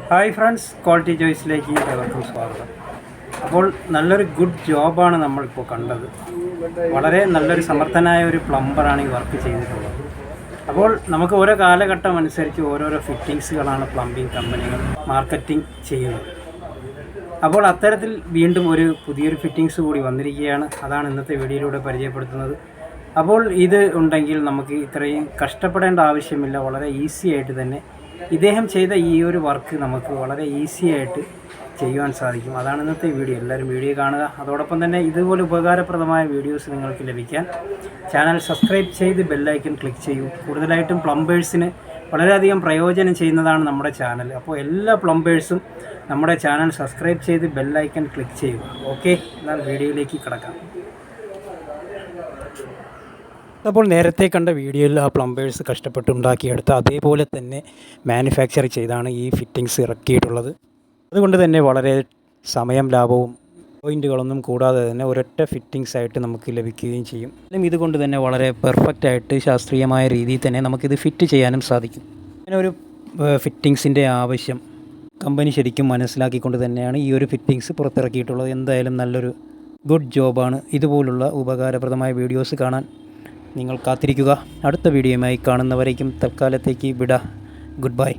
Hi friends, quality ചോയ്സിലേക്ക് ഏവർക്കും സ്വാഗതം. അപ്പോൾ നല്ലൊരു ഗുഡ് ജോബാണ് നമ്മളിപ്പോൾ കണ്ടത്. വളരെ നല്ലൊരു സമർത്ഥനായ ഒരു പ്ലംബറാണ് ഈ വർക്ക് ചെയ്തിട്ടുള്ളത്. അപ്പോൾ നമുക്ക് ഓരോ കാലഘട്ടം അനുസരിച്ച് ഓരോരോ ഫിറ്റിങ്സുകളാണ് പ്ലംബിംഗ് കമ്പനികൾ മാർക്കറ്റിംഗ് ചെയ്യുന്നത്. അപ്പോൾ അത്തരത്തിൽ വീണ്ടും ഒരു പുതിയൊരു ഫിറ്റിങ്സ് കൂടി വന്നിരിക്കുകയാണ്. അതാണ് ഇന്നത്തെ വീഡിയോയിലൂടെ പരിചയപ്പെടുത്തുന്നത്. അപ്പോൾ ഇത് ഉണ്ടെങ്കിൽ നമുക്ക് ഇത്രയും കഷ്ടപ്പെടേണ്ട ആവശ്യമില്ല. വളരെ ഈസി ആയിട്ട് തന്നെ ഇദ്ദേഹം ചെയ്ത ഈ ഒരു വർക്ക് നമുക്ക് വളരെ ഈസി ആയിട്ട് ചെയ്യുവാൻ സാധിക്കും. അതാണ് ഇന്നത്തെ വീഡിയോ. എല്ലാവരും വീഡിയോ കാണുക. അതോടൊപ്പം തന്നെ ഇതുപോലെ ഉപകാരപ്രദമായ വീഡിയോസ് നിങ്ങൾക്ക് ലഭിക്കാൻ ചാനൽ സബ്സ്ക്രൈബ് ചെയ്ത് ബെല്ലൈക്കൺ ക്ലിക്ക് ചെയ്യൂ. കൂടുതലായിട്ടും പ്ലംബേഴ്സിന് വളരെയധികം പ്രയോജനം ചെയ്യുന്നതാണ് നമ്മുടെ ചാനൽ. അപ്പോൾ എല്ലാ പ്ലംബേഴ്സും നമ്മുടെ ചാനൽ സബ്സ്ക്രൈബ് ചെയ്ത് ബെല്ലൈക്കൺ ക്ലിക്ക് ചെയ്യുക. ഓക്കെ, എന്നാൽ വീഡിയോയിലേക്ക് കിടക്കാം. അപ്പോൾ നേരത്തെ കണ്ട വീഡിയോയിൽ ആ പ്ലംബേഴ്സ് കഷ്ടപ്പെട്ടുണ്ടാക്കിയെടുത്ത അതേപോലെ തന്നെ മാനുഫാക്ചർ ചെയ്താണ് ഈ ഫിറ്റിങ്സ് ഇറക്കിയിട്ടുള്ളത്. അതുകൊണ്ട് തന്നെ വളരെ സമയം ലാഭവും പോയിൻറ്റുകളൊന്നും കൂടാതെ തന്നെ ഒരൊറ്റ ഫിറ്റിങ്സ് ആയിട്ട് നമുക്ക് ലഭിക്കുകയും ചെയ്യും. ഇതുകൊണ്ട് തന്നെ വളരെ പെർഫെക്റ്റ് ആയിട്ട് ശാസ്ത്രീയമായ രീതിയിൽ തന്നെ നമുക്കിത് ഫിറ്റ് ചെയ്യാനും സാധിക്കും. അങ്ങനെ ഒരു ഫിറ്റിങ്സിൻ്റെ ആവശ്യം കമ്പനി ശരിക്കും മനസ്സിലാക്കിക്കൊണ്ട് തന്നെയാണ് ഈ ഒരു ഫിറ്റിങ്സ് പുറത്തിറക്കിയിട്ടുള്ളത്. എന്തായാലും നല്ലൊരു ഗുഡ് ജോബാണ്. ഇതുപോലുള്ള ഉപകാരപ്രദമായ വീഡിയോസ് കാണാൻ നിങ്ങൾ കാത്തിരിക്കുക. അടുത്ത വീഡിയോയുമായി കാണുന്നവരേക്കും തൽക്കാലത്തേക്ക് വിട. Good bye.